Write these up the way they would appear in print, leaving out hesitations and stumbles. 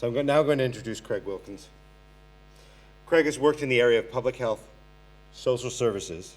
So I'm now going to introduce Craig Wilkins. Craig has worked in the area of public health, social services,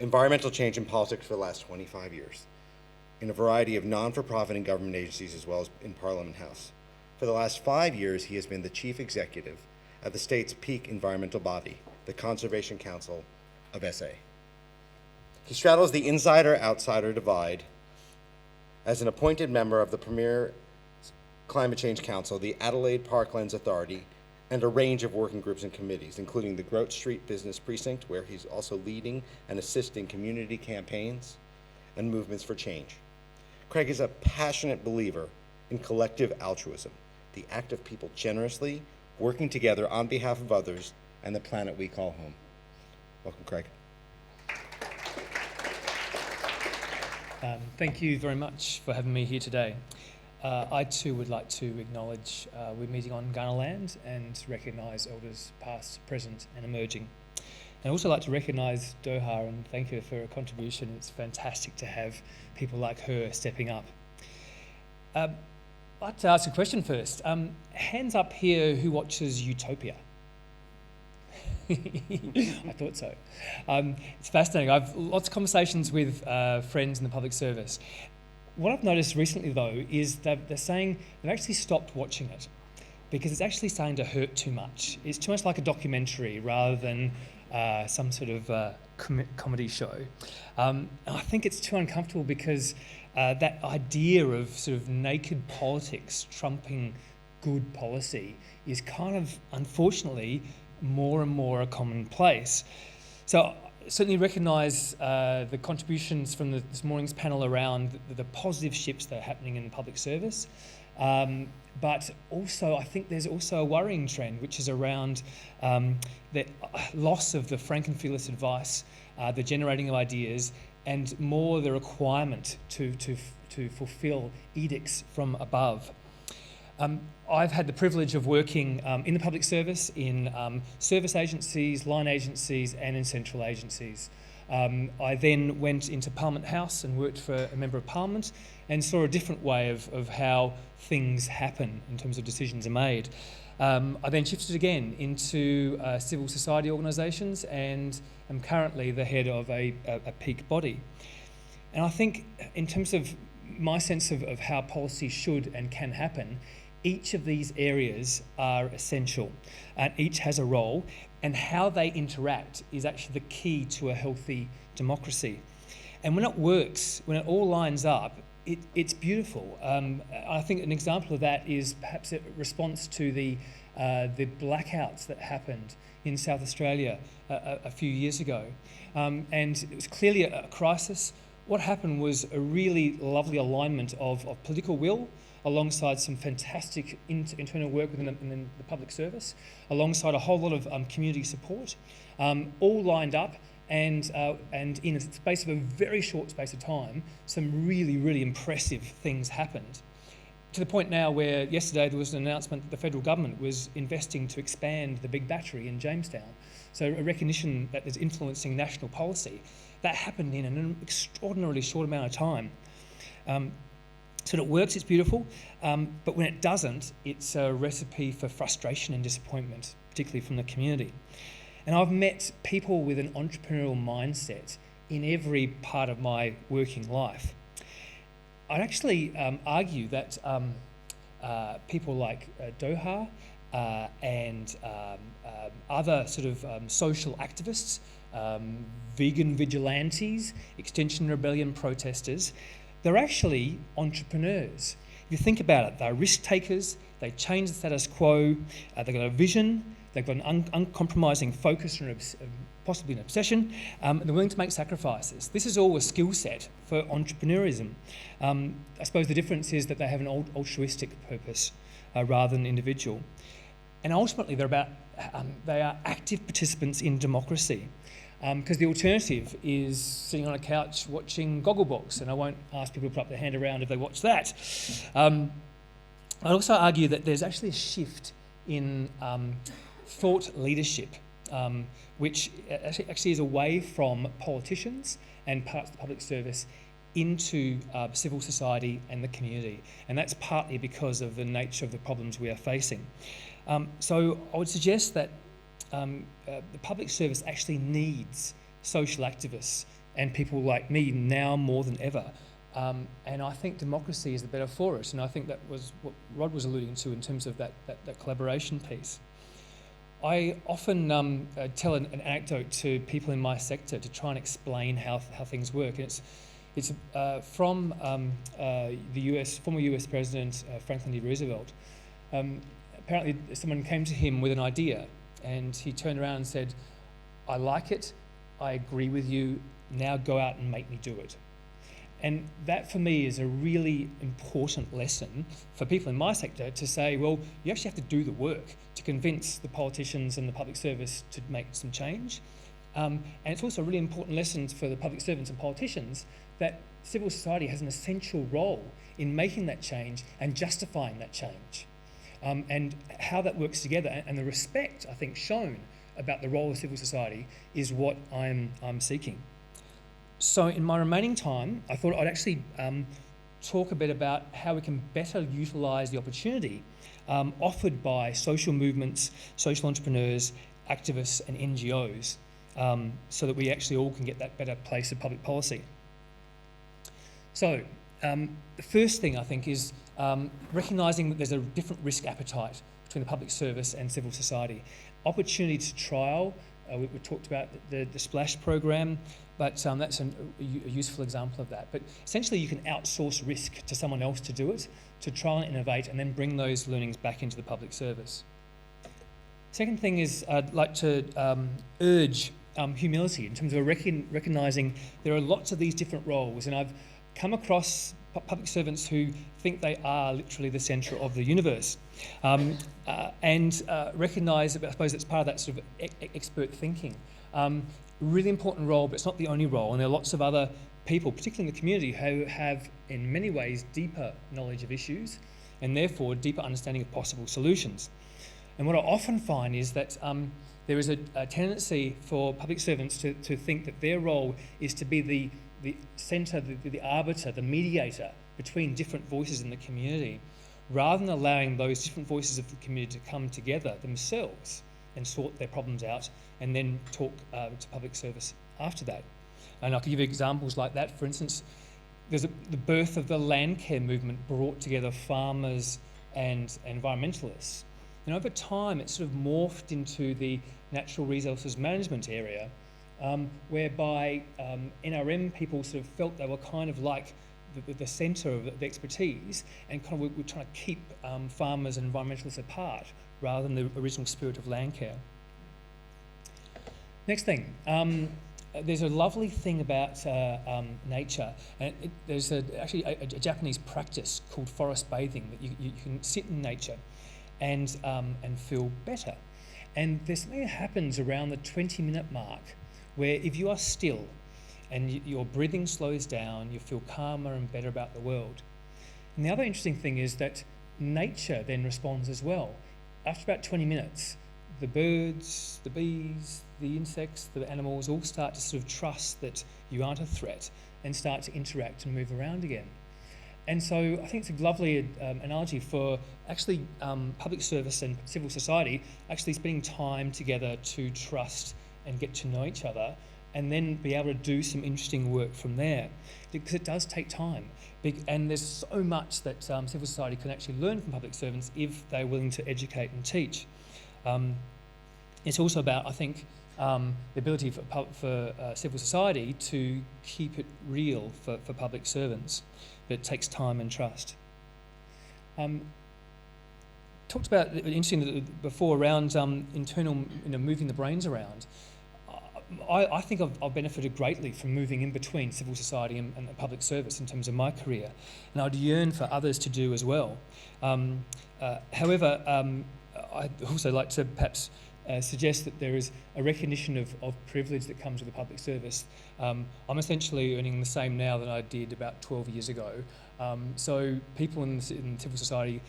environmental change, and politics for the last 25 years in a variety of non-for-profit and government agencies as well as in Parliament House. For the last 5 years, he has been the chief executive at the state's peak environmental body, the Conservation Council of SA. He straddles the insider-outsider divide as an appointed member of the premier Climate Change Council, the Adelaide Parklands Authority, and a range of working groups and committees, including the Grote Street Business Precinct, where he's also leading and assisting community campaigns and movements for change. Craig is a passionate believer in collective altruism, the act of people generously working together on behalf of others and the planet we call home. Welcome, Craig. Thank you very much for having me here today. I too would like to acknowledge we're meeting on Kaurna land and recognise elders past, present and emerging. And I'd also like to recognise Doha and thank her for her contribution. It's fantastic to have people like her stepping up. I'd like to ask a question first. Hands up here who watches Utopia? I thought so. It's fascinating. I've lots of conversations with friends in the public service. What I've noticed recently, though, is that they're saying they've actually stopped watching it because it's actually starting to hurt too much. It's too much like a documentary rather than some sort of comedy show. And I think it's too uncomfortable because that idea of sort of naked politics trumping good policy is kind of, unfortunately, more and more a commonplace. So certainly recognise the contributions from this morning's panel around the positive shifts that are happening in public service. But also, I think there's also a worrying trend, which is around the loss of the frank and fearless advice, the generating of ideas, and more the requirement to fulfil edicts from above. I've had the privilege of working in the public service, in service agencies, line agencies, and in central agencies. I then went into Parliament House and worked for a Member of Parliament and saw a different way of how things happen in terms of decisions are made. I then shifted again into civil society organisations and am currently the head of a peak body. And I think in terms of my sense of how policy should and can happen, each of these areas are essential and each has a role, and how they interact is actually the key to a healthy democracy. And when it works, when it all lines up, it's beautiful. I think an example of that is perhaps a response to the blackouts that happened in South Australia a few years ago. And it was clearly a crisis. What happened was a really lovely alignment of political will alongside some fantastic internal work within the public service, alongside a whole lot of community support, all lined up, and in a space of a very short space of time, some really, really impressive things happened. To the point now where yesterday there was an announcement that the federal government was investing to expand the big battery in Jamestown. So a recognition that is influencing national policy. That happened in an extraordinarily short amount of time. So when it works, it's beautiful, but when it doesn't, it's a recipe for frustration and disappointment, particularly from the community. And I've met people with an entrepreneurial mindset in every part of my working life. I'd actually argue that people like Doha and other sort of social activists, vegan vigilantes, Extinction Rebellion protesters, they're actually entrepreneurs. If you think about it, they're risk takers, they change the status quo, they've got a vision, they've got an uncompromising focus and possibly an obsession, and they're willing to make sacrifices. This is all a skill set for entrepreneurism. I suppose the difference is that they have an altruistic purpose rather than individual. And ultimately they are active participants in democracy. Because the alternative is sitting on a couch watching Gogglebox, and I won't ask people to put up their hand around if they watch that. I'd also argue that there's actually a shift in thought leadership, which actually is away from politicians and parts of the public service into civil society and the community. And that's partly because of the nature of the problems we are facing. So I would suggest that the public service actually needs social activists and people like me now more than ever. And I think democracy is the better for it. And I think that was what Rod was alluding to in terms of that collaboration piece. I often tell an anecdote to people in my sector to try and explain how things work. And it's from the former US President Franklin D. Roosevelt. Apparently someone came to him with an idea and he turned around and said, "I like it, I agree with you, now go out and make me do it." And that for me is a really important lesson for people in my sector to say, well, you actually have to do the work to convince the politicians and the public service to make some change. And it's also a really important lesson for the public servants and politicians that civil society has an essential role in making that change and justifying that change. And how that works together and the respect, I think, shown about the role of civil society is what I'm seeking. So in my remaining time, I thought I'd actually talk a bit about how we can better utilise the opportunity offered by social movements, social entrepreneurs, activists and NGOs so that we actually all can get that better place of public policy. So the first thing I think is recognising that there's a different risk appetite between the public service and civil society. Opportunity to trial, we talked about the Splash program, but that's a useful example of that. But essentially you can outsource risk to someone else to do it, to try and innovate and then bring those learnings back into the public service. Second thing is I'd like to urge humility in terms of recognising there are lots of these different roles, and I've come across public servants who think they are literally the centre of the universe, and recognise, I suppose it's part of that sort of expert thinking. Really important role, but it's not the only role, and there are lots of other people, particularly in the community, who have in many ways deeper knowledge of issues and therefore deeper understanding of possible solutions. And what I often find is that there is a tendency for public servants to think that their role is to be the centre, the arbiter, the mediator between different voices in the community, rather than allowing those different voices of the community to come together themselves and sort their problems out and then talk to public service after that. And I can give you examples like that. For instance, there's the birth of the land care movement brought together farmers and environmentalists. And over time, it sort of morphed into the natural resources management area, whereby NRM people sort of felt they were kind of like the centre of the expertise, and kind of we're trying to keep farmers and environmentalists apart rather than the original spirit of land care. Next thing, there's a lovely thing about nature, and there's actually a Japanese practice called forest bathing, that you can sit in nature and feel better. And there's something that happens around the 20-minute mark where if you are still and your breathing slows down, you feel calmer and better about the world. And the other interesting thing is that nature then responds as well. After about 20 minutes, the birds, the bees, the insects, the animals all start to sort of trust that you aren't a threat and start to interact and move around again. And so I think it's a lovely analogy for actually public service and civil society actually spending time together to trust and get to know each other, and then be able to do some interesting work from there, because it does take time. And there's so much that civil society can actually learn from public servants if they're willing to educate and teach. It's also about, I think, the ability for civil society to keep it real for public servants, but it takes time and trust. Talked about, interesting before, around internal, moving the brains around. I think I've benefited greatly from moving in between civil society and public service in terms of my career, and I'd yearn for others to do as well. However, I'd also like to perhaps suggest that there is a recognition of privilege that comes with the public service. I'm essentially earning the same now that I did about 12 years ago. So people in civil society,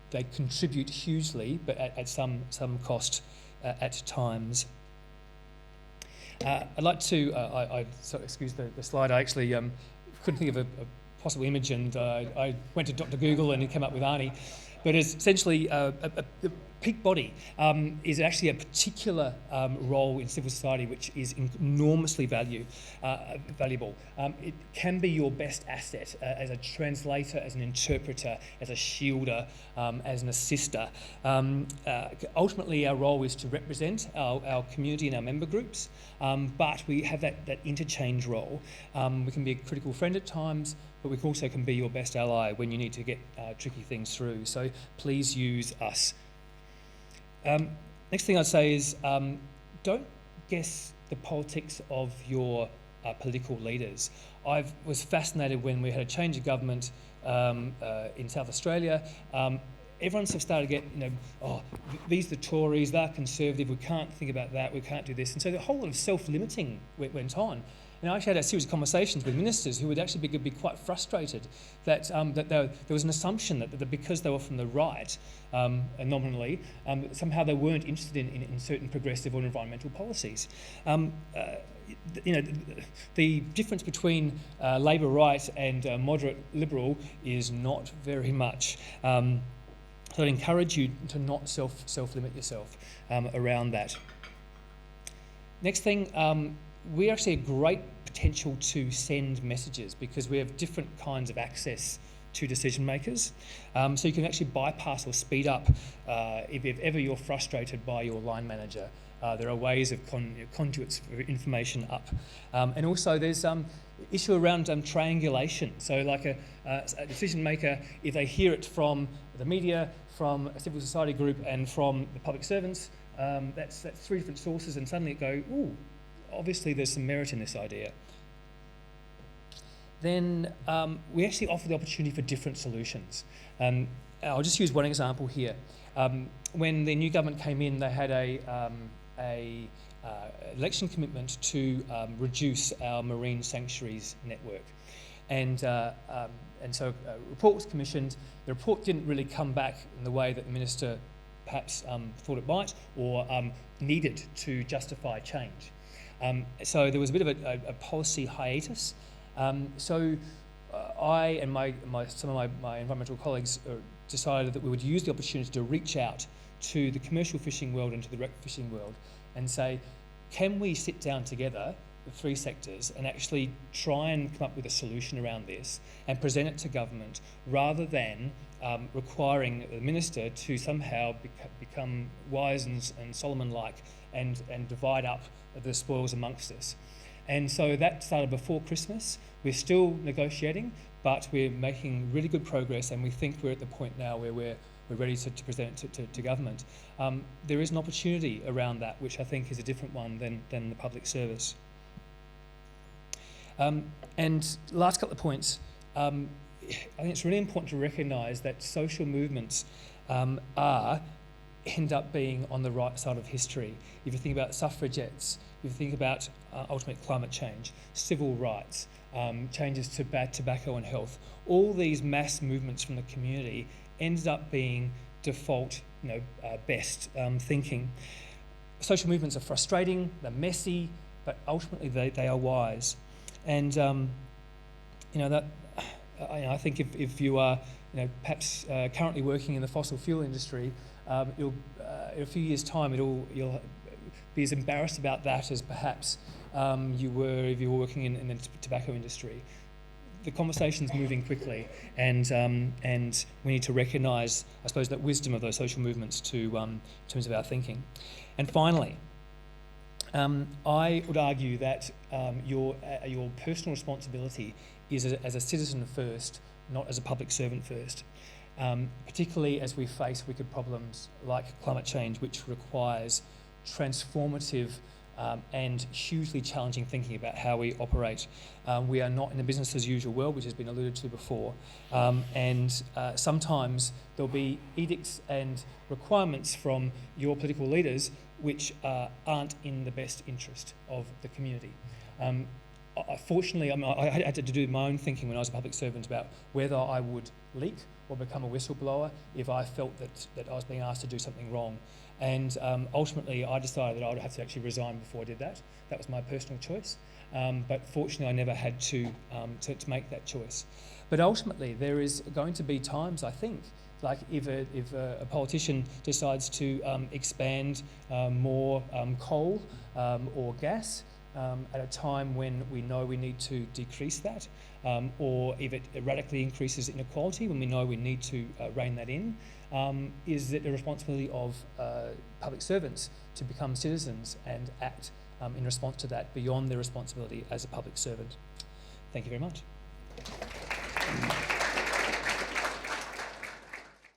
they contribute hugely, but at some cost at times. I'd like to, sorry, excuse the slide, I actually couldn't think of a possible image, and I went to Dr. Google and it came up with Arnie. But it's essentially the peak body is actually a particular role in civil society which is enormously valuable. It can be your best asset as a translator, as an interpreter, as a shielder, as an assister. Ultimately, our role is to represent our community and our member groups, but we have that interchange role. We can be a critical friend at times, but we also can be your best ally when you need to get tricky things through. So please use us. Next thing I'd say is don't guess the politics of your political leaders. I was fascinated when we had a change of government in South Australia. Everyone sort of started to get, these are the Tories, they're conservative, we can't think about that, we can't do this. And so the whole lot of self-limiting went on. And I actually had a series of conversations with ministers who would actually be quite frustrated that there was an assumption that because they were from the right, nominally, somehow they weren't interested in certain progressive or environmental policies. The difference between Labor right and moderate Liberal is not very much. So I'd encourage you to not self-limit yourself around that. Next thing, we actually have great potential to send messages because we have different kinds of access to decision makers. So you can actually bypass or speed up if ever you're frustrated by your line manager. There are ways of conduits for information up. And also there's issue around triangulation. So like a decision maker, if they hear it from the media, from a civil society group and from the public servants, that's three different sources, and suddenly it go, ooh, obviously there's some merit in this idea. Then we actually offer the opportunity for different solutions. I'll just use one example here. When the new government came in, they had a election commitment to reduce our marine sanctuaries network. And so a report was commissioned. The report didn't really come back in the way that the minister perhaps thought it might or needed to justify change. So there was a bit of a policy hiatus. So I and some of my environmental colleagues decided that we would use the opportunity to reach out to the commercial fishing world and to the rec fishing world and say, can we sit down together, the three sectors, and actually try and come up with a solution around this and present it to government rather than requiring the minister to somehow become wise and Solomon-like and divide up the spoils amongst us. And so that started before Christmas. We're still negotiating, but we're making really good progress, and we think we're at the point now where we're ready to present it to government. There is an opportunity around that, which I think is a different one than the public service. And last couple of points. I think it's really important to recognise that social movements end up being on the right side of history. If you think about suffragettes, if you think about ultimate climate change, civil rights, changes to bad tobacco and health, all these mass movements from the community ended up being default, best thinking. Social movements are frustrating, they're messy, but ultimately they are wise. And I think if you are perhaps currently working in the fossil fuel industry, in a few years' time you'll be as embarrassed about that as perhaps you were if you were working in the tobacco industry. The conversation's moving quickly, and we need to recognise, I suppose, that wisdom of those social movements in terms of our thinking. And finally, I would argue that your personal responsibility is as a citizen first, not as a public servant first. Particularly as we face wicked problems like climate change, which requires transformative and hugely challenging thinking about how we operate. We are not in a business as usual world, which has been alluded to before, and sometimes there'll be edicts and requirements from your political leaders which aren't in the best interest of the community. Fortunately, I had to do my own thinking when I was a public servant about whether I would leak or become a whistleblower if I felt that I was being asked to do something wrong. And ultimately, I decided that I would have to actually resign before I did that. That was my personal choice. But fortunately, I never had to make that choice. But ultimately, there is going to be times, I think, like if a politician decides to expand more coal or gas at a time when we know we need to decrease that, or if it radically increases inequality when we know we need to rein that in, is it the responsibility of public servants to become citizens and act in response to that beyond their responsibility as a public servant. Thank you very much.